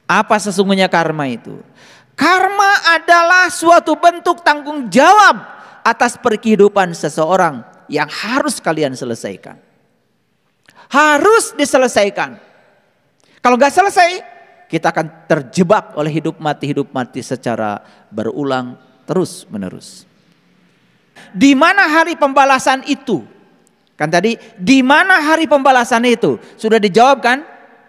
Apa sesungguhnya karma itu? Karma adalah suatu bentuk tanggung jawab atas kehidupan seseorang yang harus kalian selesaikan. Harus diselesaikan. Kalau nggak selesai, kita akan terjebak oleh hidup mati secara berulang terus menerus. Di mana hari pembalasan itu? Kan tadi, di mana hari pembalasan itu? Sudah dijawab kan?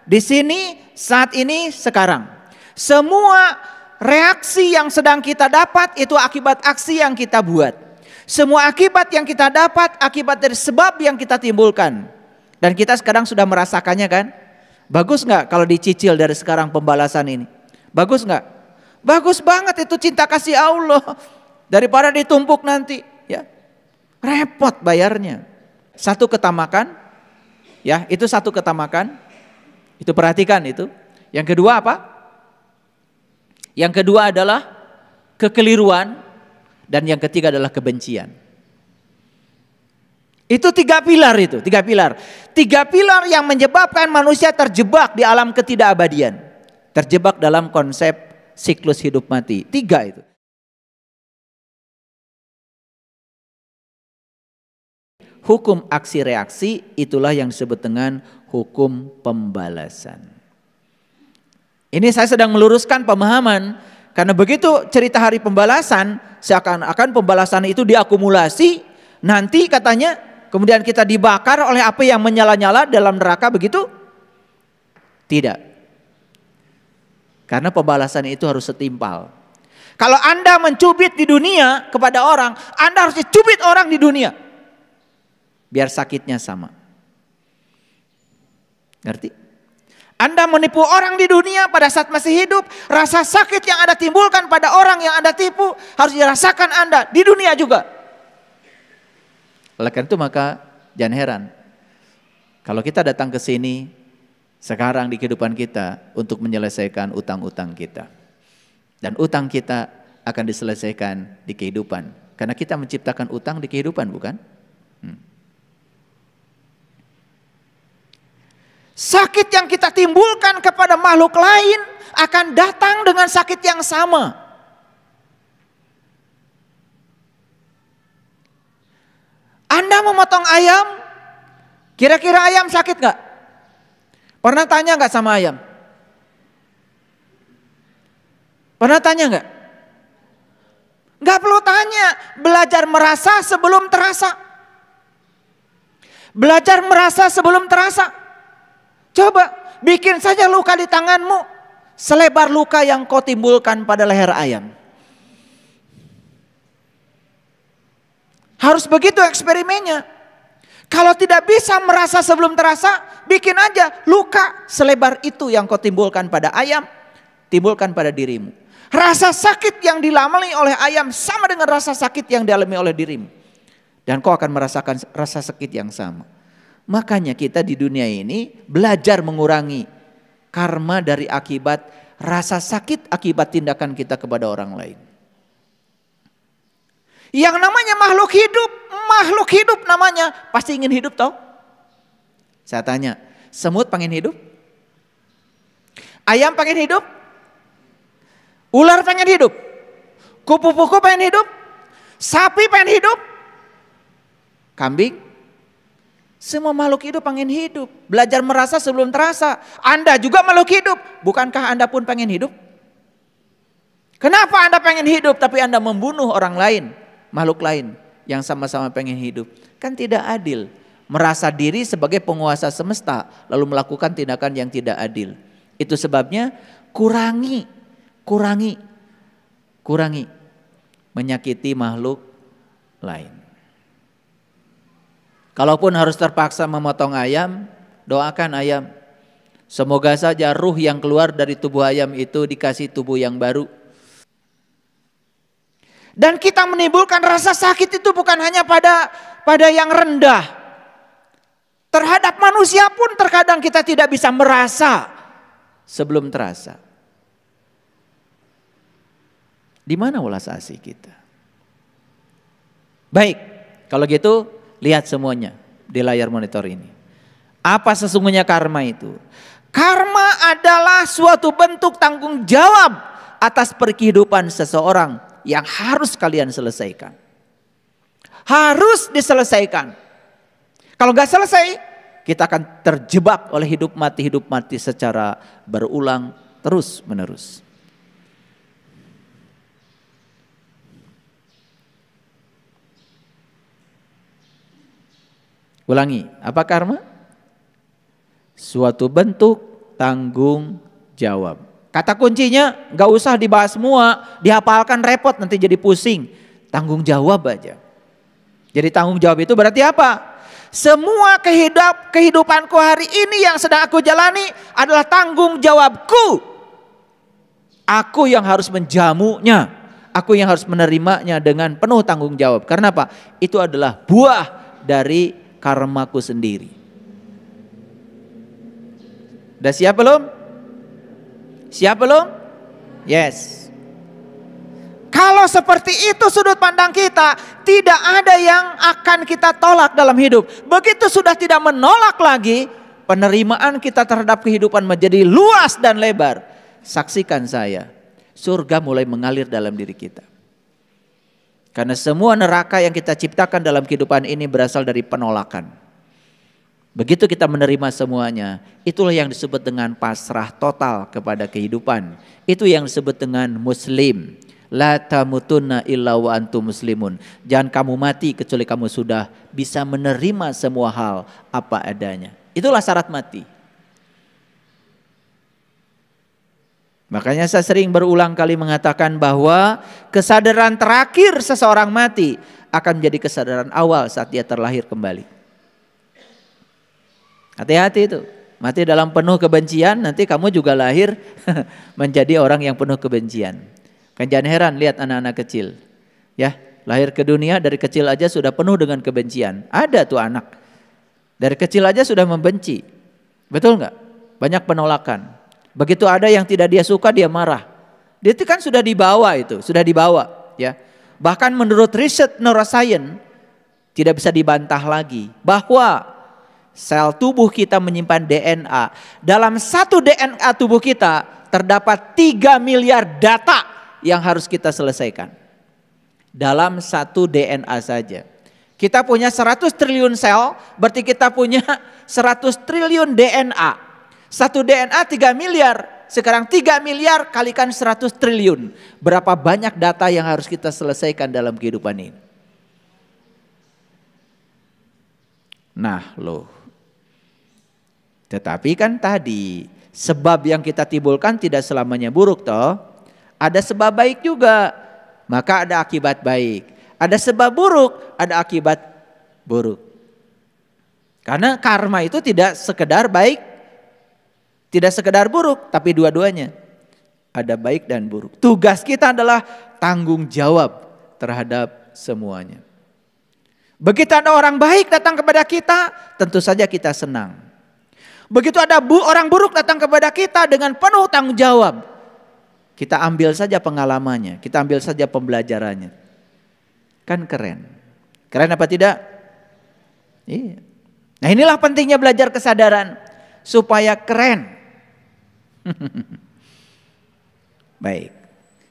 Di sini, saat ini, sekarang. Semua reaksi yang sedang kita dapat itu akibat aksi yang kita buat. Semua akibat yang kita dapat akibat dari sebab yang kita timbulkan. Dan kita sekarang sudah merasakannya kan? Bagus nggak kalau dicicil dari sekarang pembalasan ini? Bagus nggak? Bagus banget, itu cinta kasih Allah. Daripada ditumpuk nanti, ya repot bayarnya. Satu ketamakan, ya itu satu ketamakan. Itu perhatikan itu. Yang kedua apa? Yang kedua adalah kekeliruan, dan yang ketiga adalah kebencian. Itu tiga pilar itu, tiga pilar. Tiga pilar yang menyebabkan manusia terjebak di alam ketidakabadian. Terjebak dalam konsep siklus hidup mati. Tiga itu. Hukum aksi reaksi itulah yang disebut dengan hukum pembalasan. Ini saya sedang meluruskan pemahaman, karena begitu cerita hari pembalasan, seakan-akan pembalasan itu diakumulasi, nanti katanya kemudian kita dibakar oleh api yang menyala-nyala dalam neraka, begitu? Tidak. Karena pembalasan itu harus setimpal. Kalau Anda mencubit di dunia kepada orang, Anda harus dicubit orang di dunia. Biar sakitnya sama. Ngerti? Anda menipu orang di dunia pada saat masih hidup, rasa sakit yang Anda timbulkan pada orang yang Anda tipu harus dirasakan Anda di dunia juga. Oleh karena itu maka jangan heran kalau kita datang ke sini sekarang di kehidupan kita untuk menyelesaikan utang-utang kita. Dan utang kita akan diselesaikan di kehidupan. Karena kita menciptakan utang di kehidupan, bukan? Sakit yang kita timbulkan kepada makhluk lain akan datang dengan sakit yang sama. Anda memotong ayam, kira-kira ayam sakit gak? Pernah tanya gak sama ayam? Pernah tanya gak? Gak perlu tanya, belajar merasa sebelum terasa. Belajar merasa sebelum terasa. Coba bikin saja luka di tanganmu selebar luka yang kau timbulkan pada leher ayam. Harus begitu eksperimennya. Kalau tidak bisa merasa sebelum terasa, bikin aja luka selebar itu yang kau timbulkan pada ayam, timbulkan pada dirimu. Rasa sakit yang dialami oleh ayam sama dengan rasa sakit yang dialami oleh dirimu. Dan kau akan merasakan rasa sakit yang sama. Makanya kita di dunia ini belajar mengurangi karma dari akibat rasa sakit akibat tindakan kita kepada orang lain. Yang namanya makhluk hidup namanya pasti ingin hidup toh? Saya tanya, semut pengen hidup? Ayam pengen hidup? Ular pengen hidup? Kupu-kupu pengen hidup? Sapi pengen hidup? Kambing? Semua makhluk hidup pengen hidup. Belajar merasa sebelum terasa. Anda juga makhluk hidup. Bukankah Anda pun pengen hidup? Kenapa Anda pengen hidup tapi Anda membunuh orang lain, makhluk lain yang sama-sama pengen hidup? Kan tidak adil. Merasa diri sebagai penguasa semesta lalu melakukan tindakan yang tidak adil. Itu sebabnya kurangi menyakiti makhluk lain. Kalaupun harus terpaksa memotong ayam, doakan ayam. Semoga saja ruh yang keluar dari tubuh ayam itu dikasih tubuh yang baru. Dan kita menimbulkan rasa sakit itu bukan hanya pada yang rendah. Terhadap manusia pun terkadang kita tidak bisa merasa sebelum terasa. Di mana welas asih kita? Baik, kalau gitu lihat semuanya di layar monitor ini. Apa sesungguhnya karma itu? Karma adalah suatu bentuk tanggung jawab atas kehidupan seseorang yang harus kalian selesaikan. Harus diselesaikan. Kalau nggak selesai, kita akan terjebak oleh hidup mati secara berulang terus menerus. Ulangi, apa karma? Suatu bentuk tanggung jawab. Kata kuncinya gak usah dibahas semua, dihafalkan repot nanti jadi pusing. Tanggung jawab aja. Jadi tanggung jawab itu berarti apa? Semua kehidupanku hari ini yang sedang aku jalani adalah tanggung jawabku. Aku yang harus menjamunya, aku yang harus menerimanya dengan penuh tanggung jawab. Karena apa? Itu adalah buah dari karmaku sendiri. Udah siap belum? Siap belum? Yes. Kalau seperti itu sudut pandang kita, tidak ada yang akan kita tolak dalam hidup. Begitu sudah tidak menolak lagi, penerimaan kita terhadap kehidupan menjadi luas dan lebar. Saksikan saya, surga mulai mengalir dalam diri kita. Karena semua neraka yang kita ciptakan dalam kehidupan ini berasal dari penolakan. Begitu kita menerima semuanya, itulah yang disebut dengan pasrah total kepada kehidupan. Itu yang disebut dengan muslim. La tamutunna illa wa antum muslimun. Jangan kamu mati kecuali kamu sudah bisa menerima semua hal apa adanya. Itulah syarat mati. Makanya saya sering berulang kali mengatakan bahwa kesadaran terakhir seseorang mati akan menjadi kesadaran awal saat dia terlahir kembali. Hati-hati itu, mati dalam penuh kebencian nanti kamu juga lahir menjadi orang yang penuh kebencian. Kan jangan heran lihat anak-anak kecil, ya lahir ke dunia dari kecil aja sudah penuh dengan kebencian. Ada tuh anak dari kecil aja sudah membenci, betul nggak? Banyak penolakan. Begitu ada yang tidak dia suka dia marah. Dia itu kan sudah dibawa ya. Bahkan menurut riset neuroscience tidak bisa dibantah lagi bahwa sel tubuh kita menyimpan DNA. Dalam satu DNA tubuh kita terdapat 3 miliar data yang harus kita selesaikan. Dalam satu DNA saja. Kita punya 100 triliun sel, berarti kita punya 100 triliun DNA. Satu DNA 3 miliar, sekarang 3 miliar kalikan 100 triliun. Berapa banyak data yang harus kita selesaikan dalam kehidupan ini? Nah loh. Tetapi kan tadi sebab yang kita timbulkan tidak selamanya buruk toh. Ada sebab baik juga, maka ada akibat baik. Ada sebab buruk, ada akibat buruk. Karena karma itu tidak sekedar baik, tidak sekedar buruk, tapi dua-duanya. Ada baik dan buruk. Tugas kita adalah tanggung jawab terhadap semuanya. Begitu ada orang baik datang kepada kita, tentu saja kita senang. Begitu ada orang buruk datang kepada kita dengan penuh tanggung jawab, kita ambil saja pengalamannya, kita ambil saja pembelajarannya. Kan keren. Keren apa tidak? Iya. Nah inilah pentingnya belajar kesadaran supaya keren. Baik.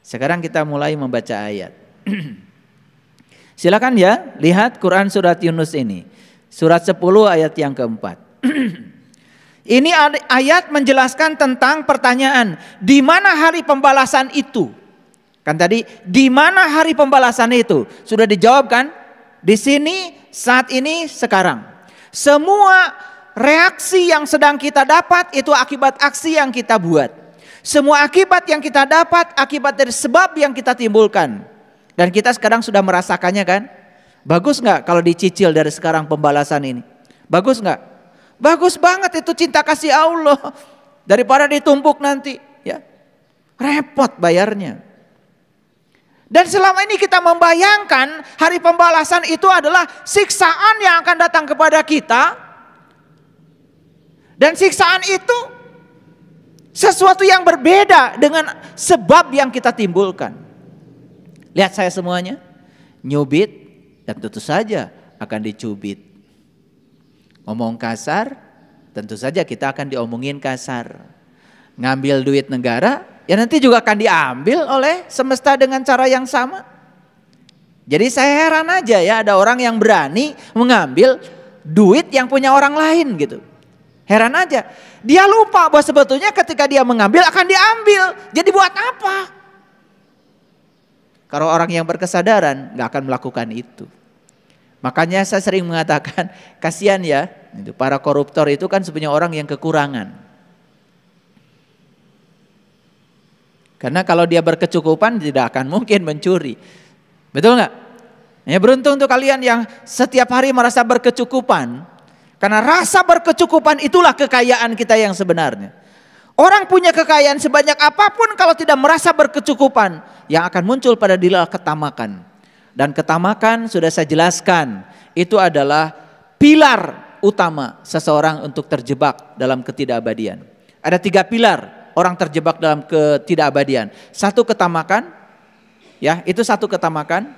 Sekarang kita mulai membaca ayat. Silakan ya, lihat Quran surat Yunus ini. Surat 10 ayat yang keempat. Ini ayat menjelaskan tentang pertanyaan, di mana hari pembalasan itu? Kan tadi, di mana hari pembalasan itu? Sudah dijawab kan? Di sini, saat ini, sekarang. Semua reaksi yang sedang kita dapat itu akibat aksi yang kita buat. Semua akibat yang kita dapat akibat dari sebab yang kita timbulkan. Dan kita sekarang sudah merasakannya kan? Bagus nggak kalau dicicil dari sekarang pembalasan ini? Bagus nggak? Bagus banget itu cinta kasih Allah. Daripada ditumpuk nanti, ya. Repot bayarnya. Dan selama ini kita membayangkan hari pembalasan itu adalah siksaan yang akan datang kepada kita. Dan siksaan itu sesuatu yang berbeda dengan sebab yang kita timbulkan. Lihat saya semuanya, nyubit dan tentu saja akan dicubit. Ngomong kasar tentu saja kita akan diomongin kasar. Ngambil duit negara, ya nanti juga akan diambil oleh semesta dengan cara yang sama. Jadi saya heran aja ya, ada orang yang berani mengambil duit yang punya orang lain gitu. Heran aja. Dia lupa bahwa sebetulnya ketika dia mengambil akan diambil. Jadi buat apa? Kalau orang yang berkesadaran gak akan melakukan itu. Makanya saya sering mengatakan, kasihan ya, para koruptor itu kan sebenarnya orang yang kekurangan. Karena kalau dia berkecukupan tidak akan mungkin mencuri. Betul nggak? Ya, beruntung untuk kalian yang setiap hari merasa berkecukupan. Karena rasa berkecukupan itulah kekayaan kita yang sebenarnya. Orang punya kekayaan sebanyak apapun kalau tidak merasa berkecukupan, yang akan muncul pada diri ketamakan. Dan ketamakan sudah saya jelaskan, itu adalah pilar utama seseorang untuk terjebak dalam ketidakabadian. Ada 3 pilar orang terjebak dalam ketidakabadian. 1 ketamakan. Ya, itu 1 ketamakan.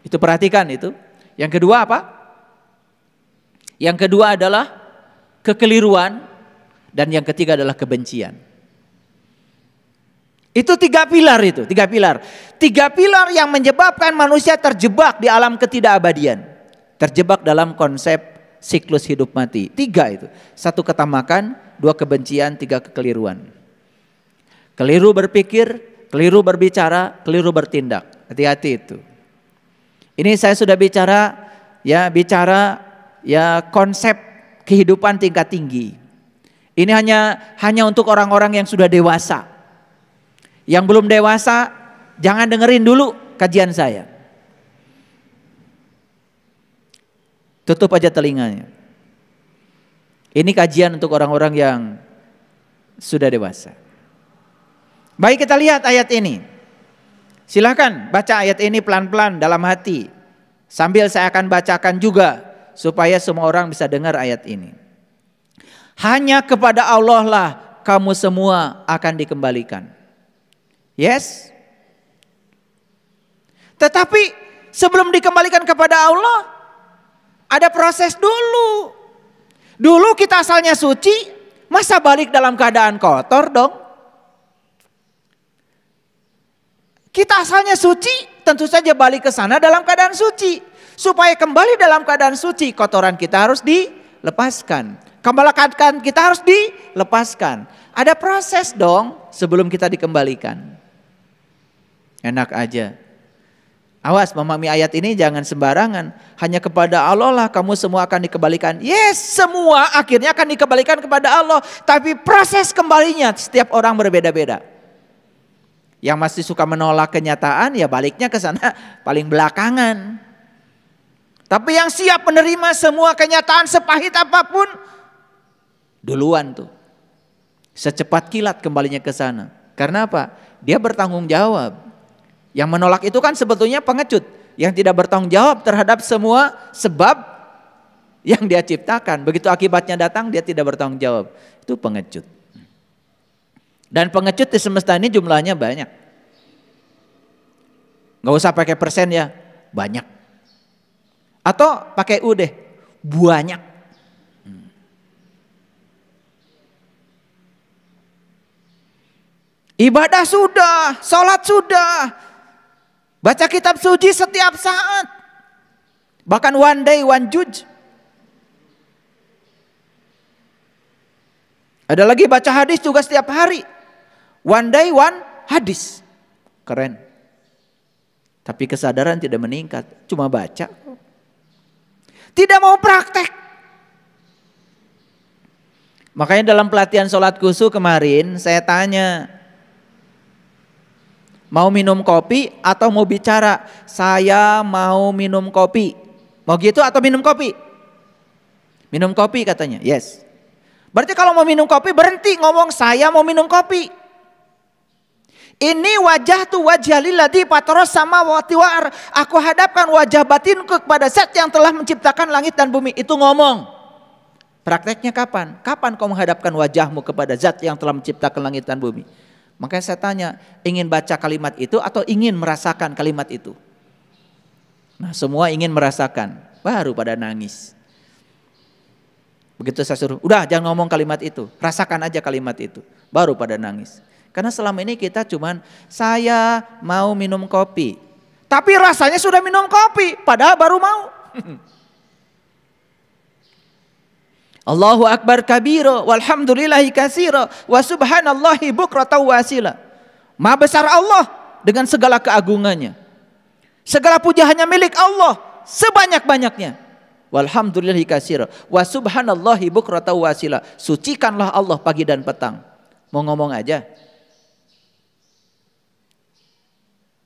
Itu perhatikan itu. Yang kedua apa? Yang kedua adalah kekeliruan, dan yang ketiga adalah kebencian. Itu 3 pilar itu, 3 pilar. 3 pilar yang menyebabkan manusia terjebak di alam ketidakabadian. Terjebak dalam konsep siklus hidup mati. 3 itu. 1 ketamakan, 2 kebencian, 3 kekeliruan. Keliru berpikir, keliru berbicara, keliru bertindak. Hati-hati itu. Ini saya sudah bicara konsep kehidupan tingkat tinggi. Ini hanya untuk orang-orang yang sudah dewasa. Yang belum dewasa jangan dengerin dulu kajian saya. Tutup aja telinganya. Ini kajian untuk orang-orang yang sudah dewasa. Baik, kita lihat ayat ini. Silakan baca ayat ini pelan-pelan dalam hati. Sambil saya akan bacakan juga supaya semua orang bisa dengar ayat ini. Hanya kepada Allah lah kamu semua akan dikembalikan. Yes. Tetapi sebelum dikembalikan kepada Allah, ada proses dulu. Dulu kita asalnya suci, masa balik dalam keadaan kotor dong? Kita asalnya suci, tentu saja balik ke sana dalam keadaan suci. Supaya kembali dalam keadaan suci, kotoran kita harus dilepaskan. Kebalakan kita harus dilepaskan. Ada proses dong sebelum kita dikembalikan. Enak aja. Awas memahami ayat ini jangan sembarangan. Hanya kepada Allah lah kamu semua akan dikembalikan. Yes, semua akhirnya akan dikembalikan kepada Allah. Tapi proses kembalinya setiap orang berbeda-beda. Yang masih suka menolak kenyataan ya baliknya ke sana paling belakangan. Tapi yang siap menerima semua kenyataan sepahit apapun, duluan tuh. Secepat kilat kembalinya ke sana. Karena apa? Dia bertanggung jawab. Yang menolak itu kan sebetulnya pengecut. Yang tidak bertanggung jawab terhadap semua sebab yang dia ciptakan. Begitu akibatnya datang dia tidak bertanggung jawab. Itu pengecut. Dan pengecut di semesta ini jumlahnya banyak. Gak usah pakai persen ya, banyak. Atau pakai U deh, banyak. Ibadah sudah, sholat sudah, baca kitab suci setiap saat. Bahkan one day one judge. Ada lagi baca hadis juga setiap hari. One day one hadis. Keren. Tapi kesadaran tidak meningkat, cuma baca. Tidak mau praktek. Makanya dalam pelatihan sholat khusyuk kemarin saya tanya, mau minum kopi atau mau bicara? Saya mau minum kopi. Mau gitu atau minum kopi? Minum kopi katanya, yes. Berarti kalau mau minum kopi berhenti ngomong saya mau minum kopi. Ini wajah tu wajah lilladzi fataras samawati wal ardh. Aku hadapkan wajah batinku kepada Zat yang telah menciptakan langit dan bumi. Itu ngomong. Prakteknya kapan? Kapan kau menghadapkan wajahmu kepada Zat yang telah menciptakan langit dan bumi? Makanya saya tanya, ingin baca kalimat itu atau ingin merasakan kalimat itu? Nah, semua ingin merasakan, baru pada nangis. Begitu saya suruh, udah jangan ngomong kalimat itu, rasakan aja kalimat itu. Baru pada nangis. Karena selama ini kita cuman, saya mau minum kopi. Tapi rasanya sudah minum kopi, padahal baru mau. Allahu Akbar kabiro, walhamdulillahi katsiro, wa subhanallahi bukratan wa asila. Maha besar Allah dengan segala keagungannya. Segala puja hanya milik Allah sebanyak-banyaknya. Walhamdulillahi katsira wa subhanallahi bukratan wa asila. Sucikanlah Allah pagi dan petang. Mau ngomong aja?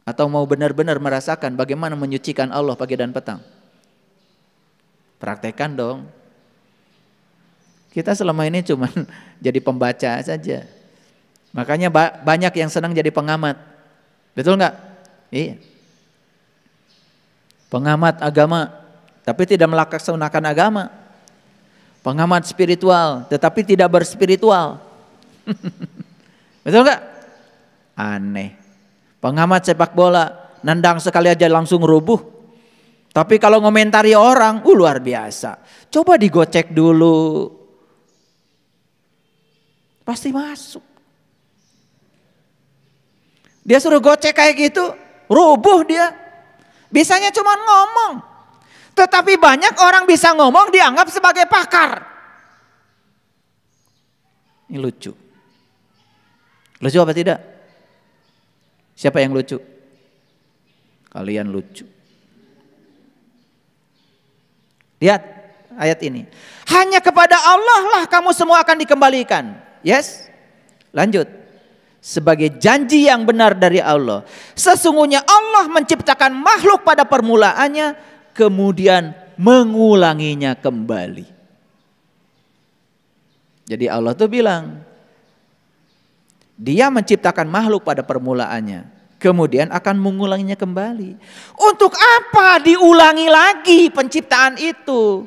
Atau mau benar-benar merasakan bagaimana menyucikan Allah pagi dan petang? Praktekkan dong. Kita selama ini cuma jadi pembaca saja. Makanya banyak yang senang jadi pengamat. Betul nggak? Iya. Pengamat agama, tapi tidak melaksanakan agama. Pengamat spiritual, tetapi tidak berspiritual. Betul nggak? Aneh. Pengamat sepak bola, nendang sekali aja langsung rubuh. Tapi kalau ngomentari orang, luar biasa. Coba digocek dulu. Pasti masuk. Dia suruh gocek kayak gitu, rubuh dia. Bisanya cuma ngomong. Tetapi banyak orang bisa ngomong dianggap sebagai pakar. Ini lucu. Lucu apa tidak? Siapa yang lucu? Kalian lucu. Lihat ayat ini. Hanya kepada Allah lah kamu semua akan dikembalikan. Yes? Lanjut. Sebagai janji yang benar dari Allah. Sesungguhnya Allah menciptakan makhluk pada permulaannya, kemudian mengulanginya kembali. Jadi Allah tuh bilang, Dia menciptakan makhluk pada permulaannya, kemudian akan mengulanginya kembali. Untuk apa diulangi lagi penciptaan itu?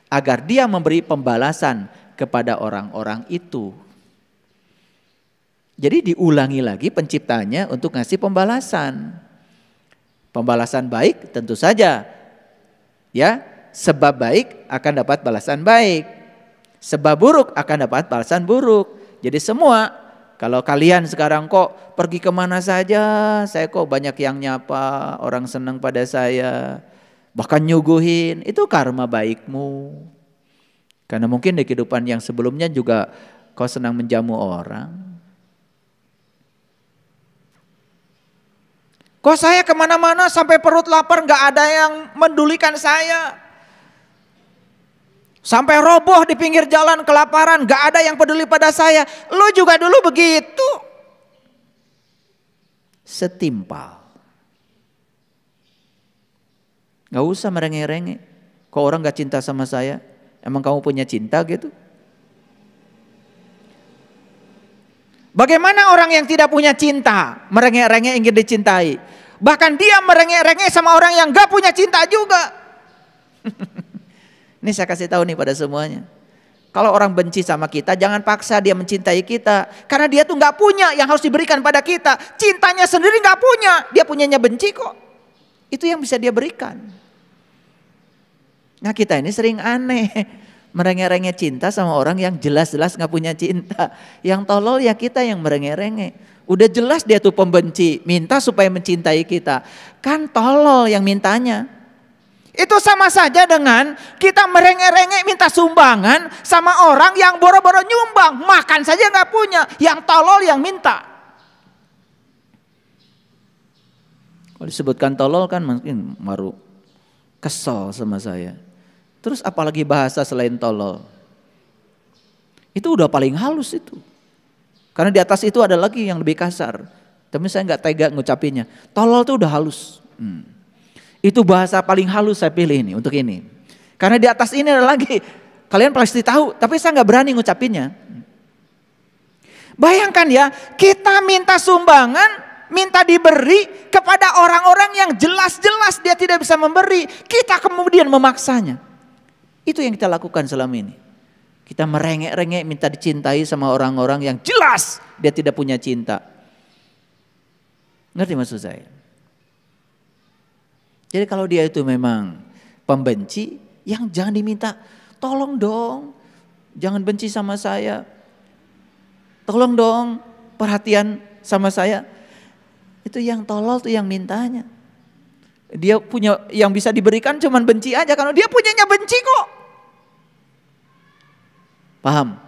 Agar Dia memberi pembalasan kepada orang-orang itu. Jadi diulangi lagi penciptanya untuk ngasih pembalasan. Pembalasan baik tentu saja. Ya, sebab baik akan dapat balasan baik. Sebab buruk akan dapat balasan buruk. Jadi semua, kalau kalian sekarang kok pergi kemana saja, saya kok banyak yang nyapa, orang senang pada saya, bahkan nyuguhin, itu karma baikmu. Karena mungkin di kehidupan yang sebelumnya juga kau senang menjamu orang. Kok saya kemana-mana sampai perut lapar gak ada yang mendulikan saya. Sampai roboh di pinggir jalan kelaparan gak ada yang peduli pada saya. Lu juga dulu begitu. Setimpal. Gak usah merengek-rengek. Kok orang gak cinta sama saya? Emang kamu punya cinta gitu? Bagaimana orang yang tidak punya cinta merengek-rengek ingin dicintai? Bahkan dia merengek-rengek sama orang yang gak punya cinta juga. Ini saya kasih tahu nih pada semuanya. Kalau orang benci sama kita, jangan paksa dia mencintai kita. Karena dia tuh gak punya yang harus diberikan pada kita. Cintanya sendiri gak punya, dia punyanya benci kok. Itu yang bisa dia berikan. Nah kita ini sering aneh. Merengek-rengek cinta sama orang yang jelas-jelas gak punya cinta. Yang tolol ya kita yang merengek-rengek. Udah jelas dia tuh pembenci, minta supaya mencintai kita. Kan tolol yang mintanya. Itu sama saja dengan kita merengek-rengek minta sumbangan sama orang yang boro-boro nyumbang. Makan saja gak punya, yang tolol yang minta. Kalau disebutkan tolol kan mungkin baru kesel sama saya. Terus apalagi bahasa selain tolol. Itu udah paling halus itu. Karena di atas itu ada lagi yang lebih kasar. Tapi saya gak tega ngucapinnya. Tolol itu udah halus. Itu bahasa paling halus saya pilih ini untuk ini. Karena di atas ini ada lagi. Kalian pasti tahu, tapi saya gak berani ngucapinnya. Bayangkan ya, kita minta sumbangan, minta diberi kepada orang-orang yang jelas-jelas dia tidak bisa memberi. Kita kemudian memaksanya. Itu yang kita lakukan selama ini. Kita merengek-rengek minta dicintai sama orang-orang yang jelas dia tidak punya cinta. Ngerti maksud saya? Jadi kalau dia itu memang pembenci, yang jangan diminta tolong dong, jangan benci sama saya. Tolong dong, perhatian sama saya. Itu yang tolol tuh yang mintanya. Dia punya yang bisa diberikan cuman benci aja, karena dia punyanya benci kok. Paham?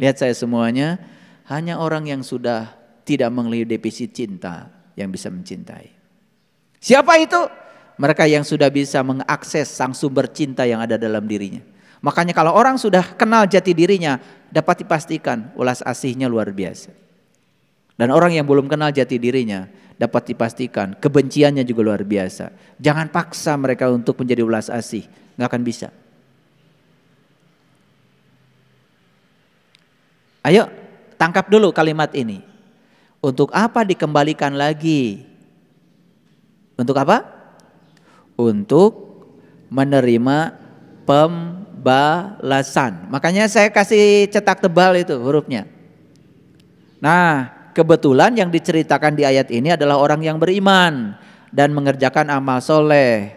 Lihat saya semuanya, hanya orang yang sudah tidak mengalami defisit cinta yang bisa mencintai. Siapa itu? Mereka yang sudah bisa mengakses sang sumber cinta yang ada dalam dirinya. Makanya kalau orang sudah kenal jati dirinya, dapat dipastikan ulas asihnya luar biasa. Dan orang yang belum kenal jati dirinya, dapat dipastikan kebenciannya juga luar biasa. Jangan paksa mereka untuk menjadi ulas asih, gak akan bisa. Ayo tangkap dulu kalimat ini. Untuk apa dikembalikan lagi? Untuk apa? Untuk menerima pembalasan. Makanya saya kasih cetak tebal itu hurufnya. Nah, kebetulan yang diceritakan di ayat ini adalah orang yang beriman dan mengerjakan amal soleh.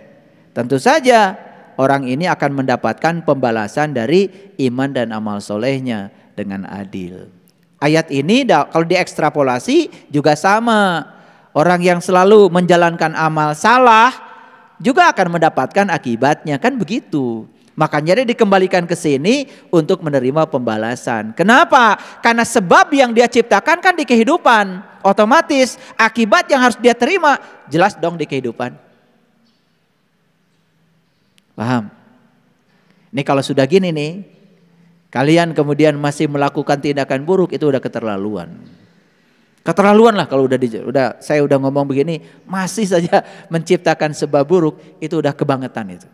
Tentu saja orang ini akan mendapatkan pembalasan dari iman dan amal solehnya dengan adil. Ayat ini kalau diekstrapolasi juga sama. Orang yang selalu menjalankan amal salah juga akan mendapatkan akibatnya, kan begitu. Makanya dia dikembalikan ke sini untuk menerima pembalasan. Kenapa? Karena sebab yang dia ciptakan kan di kehidupan. Otomatis akibat yang harus dia terima jelas dong di kehidupan. Paham? Ini kalau sudah gini nih, kalian kemudian masih melakukan tindakan buruk, itu udah keterlaluan. Keterlaluan lah kalau saya udah ngomong begini masih saja menciptakan sebab buruk, itu udah kebangetan itu.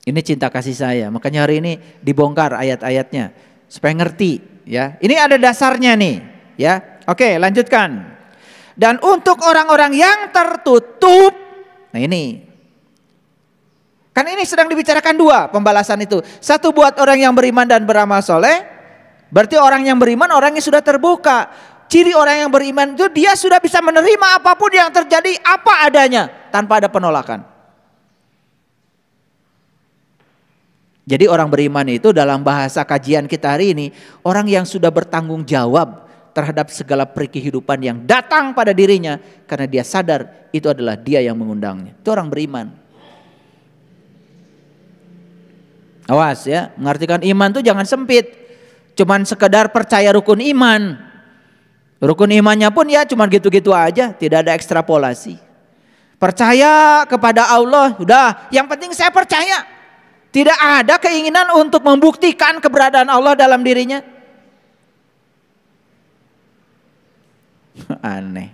Ini cinta kasih saya, makanya hari ini dibongkar ayat-ayatnya supaya ngerti ya. Ini ada dasarnya nih ya. Oke, lanjutkan. Dan untuk orang-orang yang tertutup, nah ini kan ini sedang dibicarakan dua pembalasan itu. Satu buat orang yang beriman dan beramal soleh. Berarti orang yang beriman orang yang sudah terbuka. Ciri orang yang beriman itu dia sudah bisa menerima apapun yang terjadi apa adanya tanpa ada penolakan. Jadi orang beriman itu dalam bahasa kajian kita hari ini, orang yang sudah bertanggung jawab terhadap segala kehidupan yang datang pada dirinya karena dia sadar itu adalah dia yang mengundangnya. Itu orang beriman. Awas ya, mengartikan iman itu jangan sempit. Cuman sekedar percaya rukun iman. Rukun imannya pun ya cuman gitu-gitu aja, tidak ada ekstrapolasi. Percaya kepada Allah, udah, yang penting saya percaya. Tidak ada keinginan untuk membuktikan keberadaan Allah dalam dirinya. Aneh.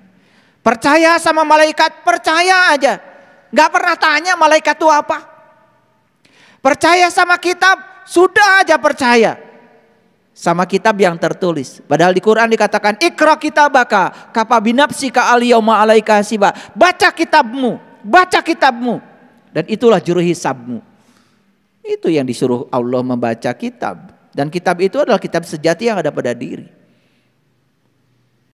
Percaya sama malaikat, percaya aja. Gak pernah tanya malaikat itu apa. Percaya sama kitab, sudah aja percaya. Sama kitab yang tertulis. Padahal di Quran dikatakan Iqra kitabaka kafa binafsika al-yauma 'alaika hasiba. Baca kitabmu, baca kitabmu. Dan itulah juru hisabmu. Itu yang disuruh Allah membaca kitab. Dan kitab itu adalah kitab sejati yang ada pada diri.